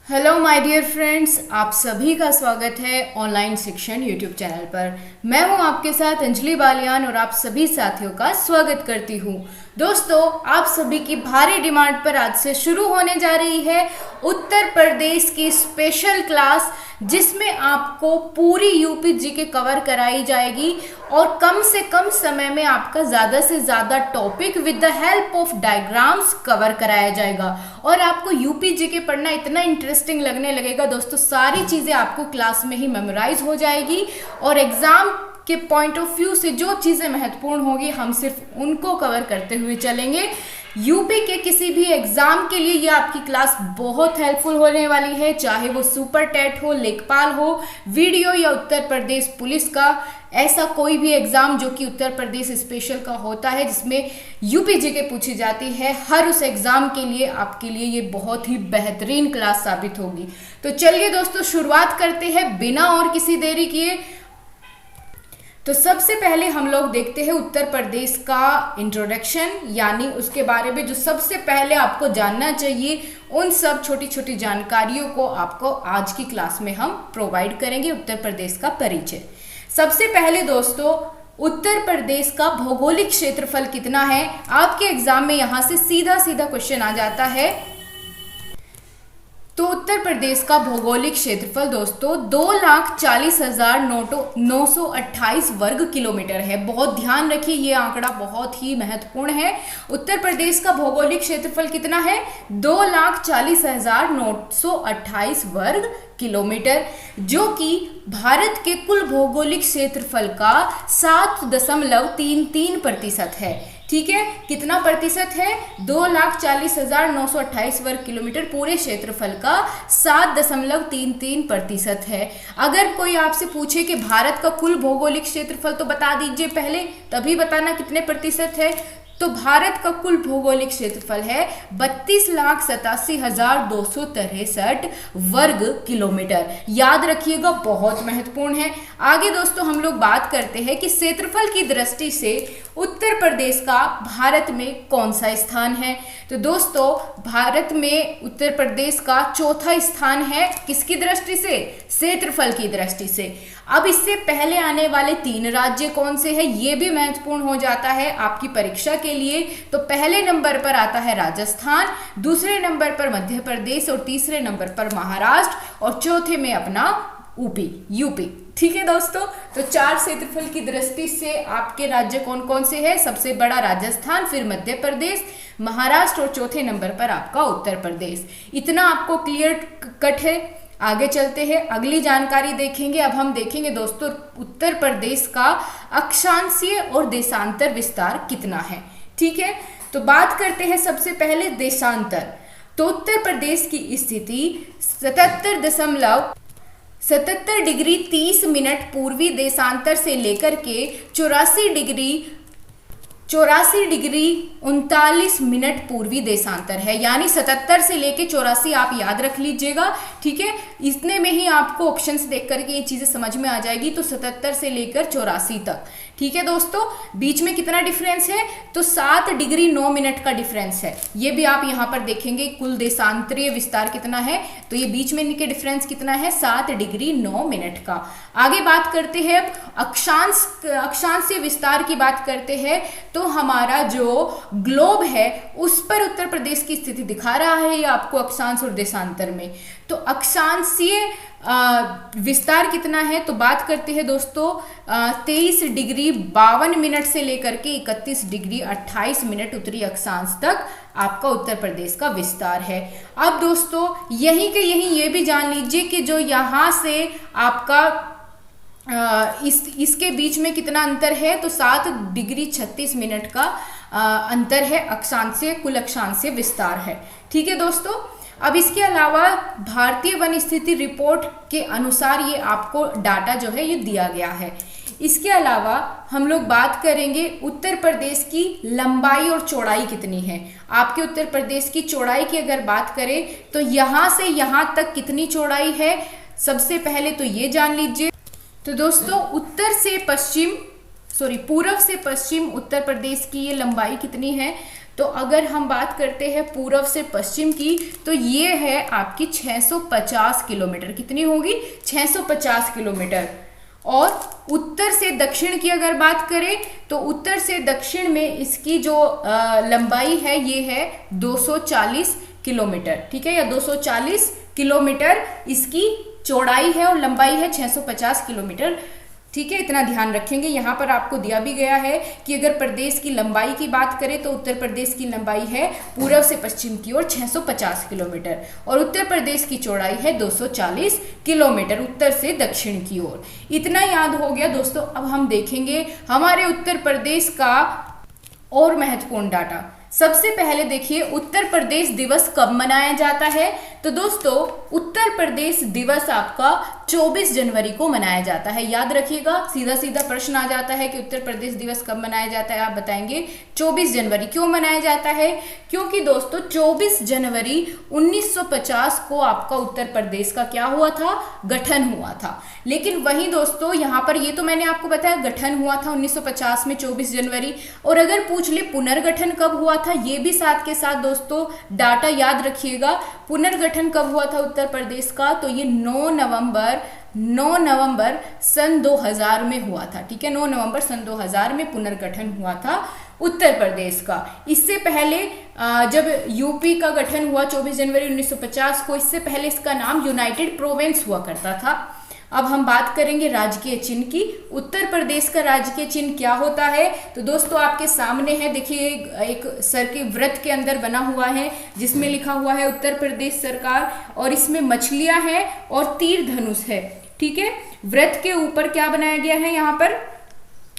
Hello my dear friends, आप सभी का स्वागत है ऑनलाइन शिक्षण यूट्यूब चैनल पर। मैं हूं आपके साथ अंजलि बालियान और आप सभी साथियों का स्वागत करती हूं। दोस्तों, आप सभी की भारी डिमांड पर आज से शुरू होने जा रही है उत्तर प्रदेश की स्पेशल क्लास, जिसमें आपको पूरी यूपी जीके कवर कराई जाएगी और कम से कम समय में आपका ज़्यादा से ज़्यादा topic with the help of diagrams cover कराया जाएगा। और आपको यूपी जीके पढ़ना इतना इंटरेस्टिंग लगने लगेगा दोस्तों, सारी चीज़ें आपको क्लास में ही मेमोराइज हो जाएगी और एग्ज़ाम के पॉइंट ऑफ व्यू से जो चीज़ें महत्वपूर्ण होगी हम सिर्फ उनको कवर करते हुए चलेंगे। यूपी के किसी भी एग्जाम के लिए ये आपकी क्लास बहुत हेल्पफुल होने वाली है, चाहे वो सुपर टेट हो, लेखपाल हो, वीडियो या उत्तर प्रदेश पुलिस का ऐसा कोई भी एग्जाम जो कि उत्तर प्रदेश स्पेशल का होता है जिसमें यूपी जीके पूछी जाती है, हर उस एग्जाम के लिए आपके लिए ये बहुत ही बेहतरीन क्लास साबित होगी। तो चलिए दोस्तों, शुरुआत करते हैं बिना और किसी देरी किए। तो सबसे पहले हम लोग देखते हैं उत्तर प्रदेश का इंट्रोडक्शन, यानी उसके बारे में जो सबसे पहले आपको जानना चाहिए, उन सब छोटी छोटी जानकारियों को आपको आज की क्लास में हम प्रोवाइड करेंगे। उत्तर प्रदेश का परिचय। सबसे पहले दोस्तों, उत्तर प्रदेश का भौगोलिक क्षेत्रफल कितना है? आपके एग्जाम में यहां से सीधा सीधा क्वेश्चन आ जाता है। तो उत्तर प्रदेश का भौगोलिक क्षेत्रफल दोस्तों 2,40,928 वर्ग किलोमीटर है। बहुत ध्यान रखिए, ये आंकड़ा बहुत ही महत्वपूर्ण है। उत्तर प्रदेश का भौगोलिक क्षेत्रफल कितना है? 2,40,928 वर्ग किलोमीटर, जो कि भारत के कुल भौगोलिक क्षेत्रफल का 7.33% है। ठीक है, कितना प्रतिशत है? 2,40,928 वर्ग किलोमीटर पूरे क्षेत्रफल का 7.33% है। अगर कोई आपसे पूछे कि भारत का कुल भौगोलिक क्षेत्रफल तो बता दीजिए पहले, तभी बताना कितने प्रतिशत है। तो भारत का कुल भौगोलिक क्षेत्रफल है 32,87,263 वर्ग किलोमीटर। याद रखिएगा, बहुत महत्वपूर्ण है। आगे दोस्तों हम लोग बात करते हैं कि क्षेत्रफल की दृष्टि से उत्तर प्रदेश का भारत में कौन सा स्थान है। तो दोस्तों, भारत में उत्तर प्रदेश का चौथा स्थान है। किसकी दृष्टि से? क्षेत्रफल की दृष्टि से। अब इससे पहले आने वाले 3 राज्य कौन से हैं, ये भी महत्वपूर्ण हो जाता है आपकी परीक्षा के लिए। तो पहले नंबर पर आता है राजस्थान, दूसरे नंबर पर मध्य प्रदेश और तीसरे नंबर पर महाराष्ट्र और चौथे में अपना यूपी। ठीक है दोस्तों, तो 4 क्षेत्रफल की दृष्टि से आपके राज्य कौन कौन से हैं? सबसे बड़ा राजस्थान, फिर मध्य प्रदेश, महाराष्ट्र और चौथे नंबर पर आपका उत्तर प्रदेश। इतना आपको क्लियर कट है। आगे चलते हैं, अगली जानकारी देखेंगे। अब हम देखेंगे दोस्तों उत्तर प्रदेश का अक्षांशीय और देशांतर विस्तार कितना है। ठीक है, तो बात करते हैं सबसे पहले देशांतर। तो उत्तर प्रदेश की स्थिति 77 डिग्री 30 मिनट पूर्वी देशांतर से लेकर के 84 डिग्री 39 मिनट पूर्वी देशांतर है। यानी 77 से लेके 84 आप याद रख लीजिएगा। ठीक है, इतने में ही आपको ऑप्शंस देख करके ये चीज़ें समझ में आ जाएगी। तो 77 से लेकर 84 तक। ठीक है दोस्तों, बीच में कितना डिफरेंस है? तो 7 डिग्री 9 मिनट का डिफरेंस है। ये भी आप यहाँ पर देखेंगे कुल देशांतरीय विस्तार कितना है, तो ये बीच में इनके डिफरेंस कितना है? 7 डिग्री 9 मिनट का। आगे बात करते हैं अब अक्षांशीय विस्तार की बात करते हैं। तो हमारा जो ग्लोब है उस पर उत्तर प्रदेश की स्थिति दिखा रहा है ये आपको अक्षांश और देशांतर में। तो अक्षांशीय विस्तार कितना है? तो बात करते हैं दोस्तों 23 डिग्री 52 मिनट से लेकर के 31 डिग्री 28 मिनट उत्तरी अक्षांश तक आपका उत्तर प्रदेश का विस्तार है। अब दोस्तों यहीं के यहीं ये भी जान लीजिए कि जो यहाँ से आपका इसके बीच में कितना अंतर है? तो 7 डिग्री 36 मिनट का अंतर है। अक्षांशीय कुल अक्षांशीय विस्तार है। ठीक है दोस्तों, अब इसके अलावा भारतीय वन स्थिति रिपोर्ट के अनुसार ये आपको डाटा जो है ये दिया गया है। इसके अलावा हम लोग बात करेंगे उत्तर प्रदेश की लंबाई और चौड़ाई कितनी है। आपके उत्तर प्रदेश की चौड़ाई की अगर बात करें तो यहाँ से यहाँ तक कितनी चौड़ाई है, सबसे पहले तो ये जान लीजिए। तो दोस्तों पूर्व से पश्चिम उत्तर प्रदेश की ये लंबाई कितनी है? तो अगर हम बात करते हैं पूर्व से पश्चिम की, तो ये है आपकी 650 किलोमीटर। कितनी होगी? 650 किलोमीटर। और उत्तर से दक्षिण की अगर बात करें तो उत्तर से दक्षिण में इसकी जो लंबाई है ये है 240 किलोमीटर, ठीक है, या 240 किलोमीटर इसकी चौड़ाई है और लंबाई है 650 किलोमीटर, ठीक है। इतना ध्यान रखेंगे। यहाँ पर आपको दिया भी गया है कि अगर प्रदेश की लंबाई की बात करें तो उत्तर प्रदेश की लंबाई है पूर्व से पश्चिम की ओर 650 किलोमीटर और उत्तर प्रदेश की चौड़ाई है 240 किलोमीटर उत्तर से दक्षिण की ओर। इतना याद हो गया दोस्तों। अब हम देखेंगे हमारे उत्तर प्रदेश का और महत्वपूर्ण डाटा। सबसे पहले देखिए उत्तर प्रदेश दिवस कब मनाया जाता है। तो दोस्तों उत्तर प्रदेश दिवस आपका 24 जनवरी को मनाया जाता है। याद रखिएगा, सीधा सीधा प्रश्न आ जाता है कि उत्तर प्रदेश दिवस कब मनाया जाता है, आप बताएंगे 24 जनवरी। क्यों मनाया जाता है? क्योंकि दोस्तों 24 जनवरी 1950 को आपका उत्तर प्रदेश का क्या हुआ था? गठन हुआ था। लेकिन वहीं दोस्तों यहाँ पर ये तो मैंने आपको बताया गठन हुआ था 1950 में 24 जनवरी, और अगर पूछ ले पुनर्गठन कब हुआ था, ये भी साथ के साथ दोस्तों डाटा याद रखिएगा। पुनर्गठन कब हुआ था उत्तर प्रदेश का? तो ये 9 नवंबर सन 2000 में हुआ था, ठीक है। 9 नवंबर सन 2000 में पुनर्गठन हुआ था उत्तर प्रदेश का। इससे पहले जब यूपी का गठन हुआ 24 जनवरी 1950 को, इससे पहले इसका नाम यूनाइटेड प्रोविंस हुआ करता था। अब हम बात करेंगे राजकीय चिन्ह की। उत्तर प्रदेश का राजकीय चिन्ह क्या होता है? तो दोस्तों आपके सामने है, देखिए एक सर के वृत्त के अंदर बना हुआ है जिसमें लिखा हुआ है उत्तर प्रदेश सरकार, और इसमें मछलियां हैं और तीर धनुष है, ठीक है। वृत्त के ऊपर क्या बनाया गया है? यहाँ पर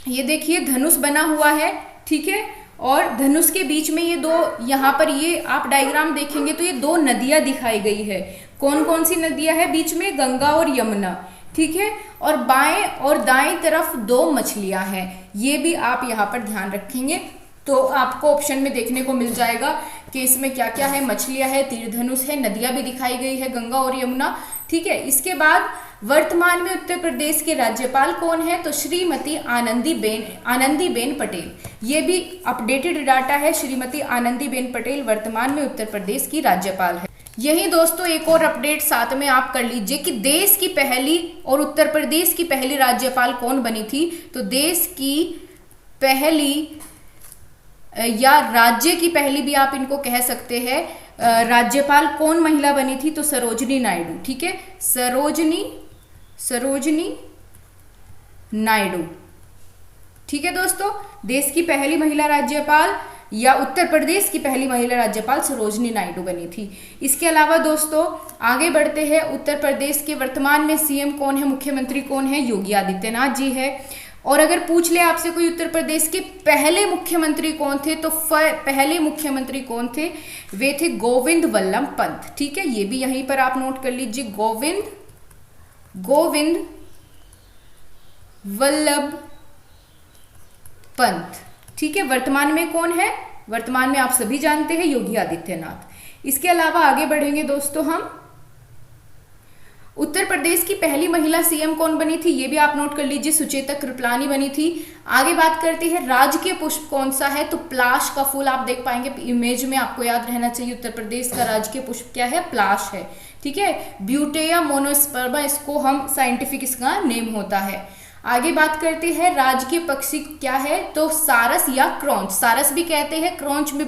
ये देखिए धनुष बना हुआ है, ठीक है, और धनुष के बीच में ये दो, यहाँ पर ये आप डायग्राम देखेंगे तो ये दो नदियां दिखाई गई है। कौन कौन सी नदियां है? बीच में गंगा और यमुना, ठीक है, और बाएं और दाएं तरफ दो मछलियां हैं। ये भी आप यहाँ पर ध्यान रखेंगे तो आपको ऑप्शन में देखने को मिल जाएगा कि इसमें क्या क्या है। मछलियां है, तीर धनुष है, नदियां भी दिखाई गई है गंगा और यमुना, ठीक है। इसके बाद वर्तमान में उत्तर प्रदेश के राज्यपाल कौन है? तो श्रीमती आनंदीबेन पटेल। ये भी अपडेटेड डाटा है। श्रीमती आनंदीबेन पटेल वर्तमान में उत्तर प्रदेश की राज्यपाल है। यही दोस्तों एक और अपडेट साथ में आप कर लीजिए कि देश की पहली और उत्तर प्रदेश की पहली राज्यपाल कौन बनी थी। तो देश की पहली या राज्य की पहली भी आप इनको कह सकते हैं, राज्यपाल कौन महिला बनी थी? तो सरोजनी नायडू, ठीक है, सरोजनी नायडू, ठीक है दोस्तों। देश की पहली महिला राज्यपाल या उत्तर प्रदेश की पहली महिला राज्यपाल सरोजनी नायडू बनी थी। इसके अलावा दोस्तों आगे बढ़ते हैं। उत्तर प्रदेश के वर्तमान में सीएम कौन है, मुख्यमंत्री कौन है? योगी आदित्यनाथ जी है। और अगर पूछ ले आपसे कोई उत्तर प्रदेश के पहले मुख्यमंत्री कौन थे, तो पहले मुख्यमंत्री कौन थे? वे थे गोविंद वल्लभ पंत, ठीक है। ये भी यहीं पर आप नोट कर लीजिए, गोविंद वल्लभ पंत, ठीक है। वर्तमान में कौन है? वर्तमान में आप सभी जानते हैं योगी आदित्यनाथ। इसके अलावा आगे बढ़ेंगे दोस्तों हम। उत्तर प्रदेश की पहली महिला सीएम कौन बनी थी? ये भी आप नोट कर लीजिए, सुचेता कृपलानी बनी थी। आगे बात करते हैं राजकीय पुष्प कौन सा है? तो प्लाश का फूल आप देख पाएंगे इमेज में, आपको याद रहना चाहिए उत्तर प्रदेश का राजकीय पुष्प क्या है? प्लाश है, ठीक है। ब्यूटेया मोनोस्पर्मा इसको हम साइंटिफिक इसका नेम होता है। आगे बात करते हैं राजकीय पक्षी क्या है? तो सारस या क्रोंच, सारस भी कहते हैं, क्रोंच में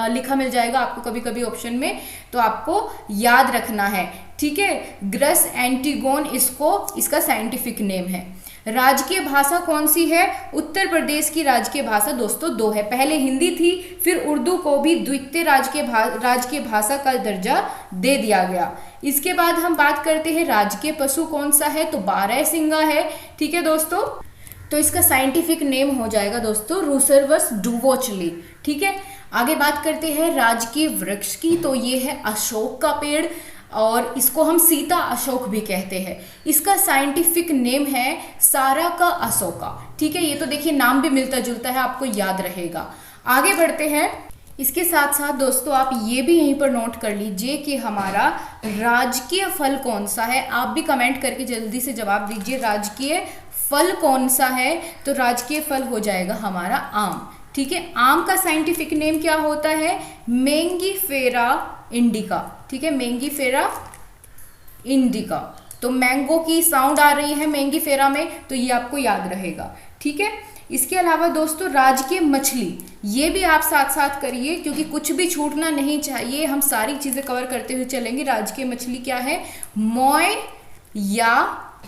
लिखा मिल जाएगा आपको कभी कभी ऑप्शन में, तो आपको याद रखना है, ठीक है। ग्रस एंटीगोन इसका साइंटिफिक नेम है। राजकीय भाषा कौन सी है? उत्तर प्रदेश की राजकीय भाषा दोस्तों दो है, पहले हिंदी थी, फिर उर्दू को भी द्वितीय राजकीय भाषा का दर्जा दे दिया गया। इसके बाद हम बात करते हैं राजकीय पशु कौन सा है? तो बारहसिंगा है, ठीक है दोस्तों। तो इसका साइंटिफिक नेम हो जाएगा दोस्तों रूसर्वस डुवोचली, ठीक है। आगे बात करते हैं राजकीय वृक्ष की, तो ये है अशोक का पेड़ और इसको हम सीता अशोक भी कहते हैं। इसका साइंटिफिक नेम है सारा का अशोका, ठीक है। ये तो देखिए नाम भी मिलता जुलता है, आपको याद रहेगा। आगे बढ़ते हैं। इसके साथ साथ दोस्तों आप ये भी यहीं पर नोट कर लीजिए कि हमारा राजकीय फल कौन सा है। आप भी कमेंट करके जल्दी से जवाब दीजिए, राजकीय फल कौन सा है? तो राजकीय फल हो जाएगा हमारा आम, ठीक है, आम का साइंटिफिक नेम क्या होता है? Mangifera indica. ठीक है, मैंगीफेरा इंडिका। तो मैंगो की साउंड आ रही है मैंगीफेरा में, तो ये आपको याद रहेगा। ठीक है, इसके अलावा दोस्तों राजकीय मछली, ये भी आप साथ साथ करिए क्योंकि कुछ भी छूटना नहीं चाहिए, हम सारी चीजें कवर करते हुए चलेंगे। राजकीय मछली क्या है? मोय या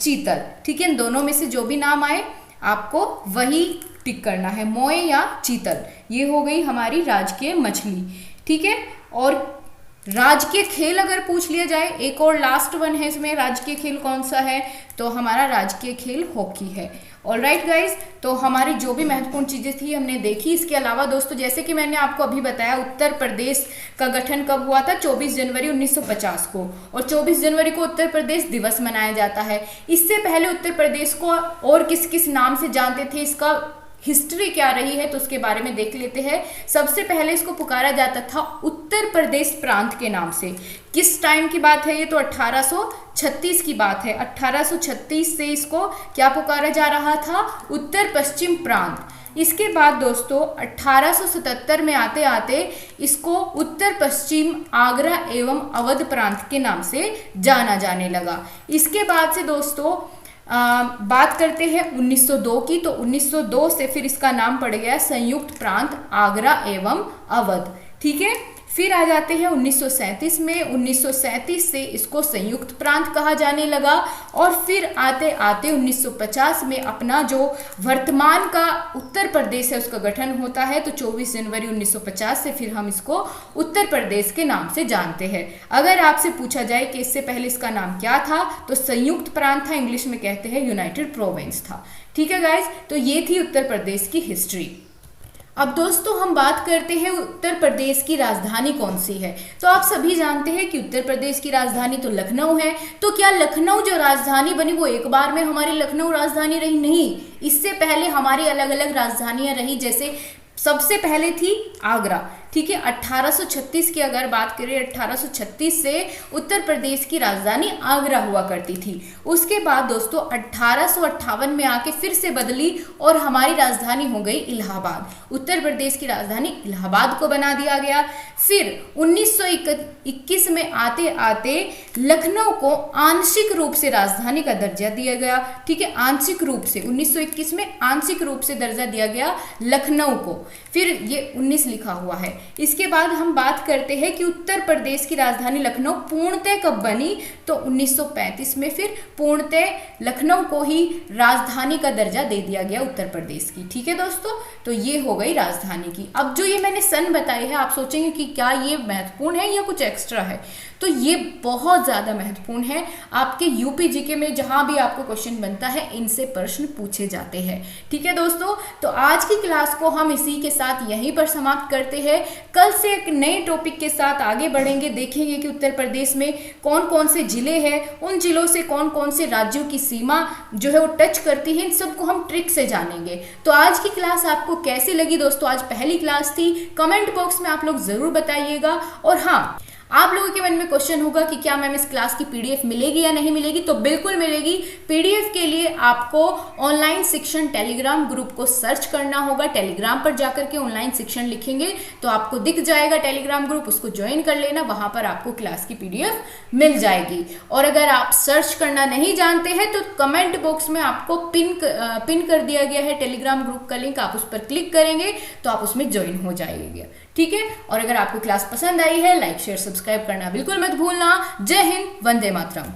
चीतल। ठीक है, इन दोनों में से जो भी नाम आए आपको वही टिक करना है, मोय या चीतल। ये हो गई हमारी राजकीय मछली। ठीक है, और राजकीय खेल अगर पूछ लिया जाए, एक और लास्ट वन है इसमें, राजकीय खेल कौन सा है? तो हमारा राजकीय खेल हॉकी है। ऑलराइट गाइज, तो हमारी जो भी महत्वपूर्ण चीजें थी हमने देखी। इसके अलावा दोस्तों जैसे कि मैंने आपको अभी बताया, उत्तर प्रदेश का गठन कब हुआ था? 24 जनवरी 1950 को, और 24 जनवरी को उत्तर प्रदेश दिवस मनाया जाता है। इससे पहले उत्तर प्रदेश को और किस किस नाम से जानते थे, इसका हिस्ट्री क्या रही है, तो उसके बारे में देख लेते हैं। सबसे पहले इसको पुकारा जाता था उत्तर प्रदेश प्रांत के नाम से। किस टाइम की बात है ये? तो 1836 की बात है। 1836 से इसको क्या पुकारा जा रहा था? उत्तर पश्चिम प्रांत। इसके बाद दोस्तों 1877 में आते आते इसको उत्तर पश्चिम आगरा एवं अवध प्रांत के नाम से जाना जाने लगा। इसके बाद से दोस्तों बात करते हैं 1902 की, तो 1902 से फिर इसका नाम पड़ गया संयुक्त प्रांत आगरा एवं अवध। ठीक है, फिर आ जाते हैं 1937 में। 1937 से इसको संयुक्त प्रांत कहा जाने लगा, और फिर आते आते 1950 में अपना जो वर्तमान का उत्तर प्रदेश है उसका गठन होता है। तो 24 जनवरी 1950 से फिर हम इसको उत्तर प्रदेश के नाम से जानते हैं। अगर आपसे पूछा जाए कि इससे पहले इसका नाम क्या था, तो संयुक्त प्रांत था, इंग्लिश में कहते हैं यूनाइटेड प्रोविंस था। ठीक है गाइज, तो ये थी उत्तर प्रदेश की हिस्ट्री। अब दोस्तों हम बात करते हैं उत्तर प्रदेश की राजधानी कौन सी है। तो आप सभी जानते हैं कि उत्तर प्रदेश की राजधानी तो लखनऊ है। तो क्या लखनऊ जो राजधानी बनी वो एक बार में हमारी लखनऊ राजधानी रही? नहीं, इससे पहले हमारी अलग अलग राजधानियां रही। जैसे सबसे पहले थी आगरा। ठीक है, 1836 की अगर बात करें, 1836 से उत्तर प्रदेश की राजधानी आगरा हुआ करती थी। उसके बाद दोस्तों 1858 में आके फिर से बदली और हमारी राजधानी हो गई इलाहाबाद। उत्तर प्रदेश की राजधानी इलाहाबाद को बना दिया गया। फिर 1921 में आते आते लखनऊ को आंशिक रूप से राजधानी का दर्जा दिया गया। ठीक है, आंशिक रूप से 1921 में आंशिक रूप से दर्जा दिया गया लखनऊ को। फिर ये 19 लिखा हुआ है। इसके बाद हम बात करते हैं कि उत्तर प्रदेश की राजधानी लखनऊ पूर्णतः कब बनी? तो 1935 में फिर पूर्णतः लखनऊ को ही राजधानी का दर्जा दे दिया गया उत्तर प्रदेश की। ठीक है दोस्तों, तो ये हो गई राजधानी की। अब जो ये मैंने सन बताई है, आप सोचेंगे कि क्या ये महत्वपूर्ण है या कुछ एक्स्ट्रा है, तो ये बहुत ज्यादा महत्वपूर्ण है। आपके यूपी जीके में जहां भी आपको क्वेश्चन बनता है, इनसे प्रश्न पूछे जाते हैं। ठीक है दोस्तों, तो आज की क्लास को हम इसी के साथ यहीं पर समाप्त करते हैं। कल से एक नए टॉपिक के साथ आगे बढ़ेंगे, देखेंगे कि उत्तर प्रदेश में कौन कौन से जिले हैं, उन जिलों से कौन कौन से राज्यों की सीमा जो है वो टच करती है, इन सबको हम ट्रिक से जानेंगे। तो आज की क्लास आपको कैसी लगी दोस्तों? आज पहली क्लास थी, कमेंट बॉक्स में आप लोग जरूर बताइएगा। और हाँ, आप लोगों के मन में क्वेश्चन होगा कि क्या मैम इस क्लास की पीडीएफ मिलेगी या नहीं मिलेगी, तो बिल्कुल मिलेगी। पीडीएफ के लिए आपको ऑनलाइन शिक्षण टेलीग्राम ग्रुप को सर्च करना होगा। टेलीग्राम पर जाकर के ऑनलाइन शिक्षण लिखेंगे तो आपको दिख जाएगा टेलीग्राम ग्रुप, उसको ज्वाइन कर लेना, वहां पर आपको क्लास की पीडीएफ मिल जाएगी। और अगर आप सर्च करना नहीं जानते हैं तो कमेंट बॉक्स में आपको पिन कर दिया गया है टेलीग्राम ग्रुप का लिंक, आप उस पर क्लिक करेंगे तो आप उसमें ज्वाइन हो जाएंगे। ठीक है, और अगर आपको क्लास पसंद आई है, लाइक शेयर सब्सक्राइब करना बिल्कुल मत भूलना। जय हिंद, वंदे मातरम।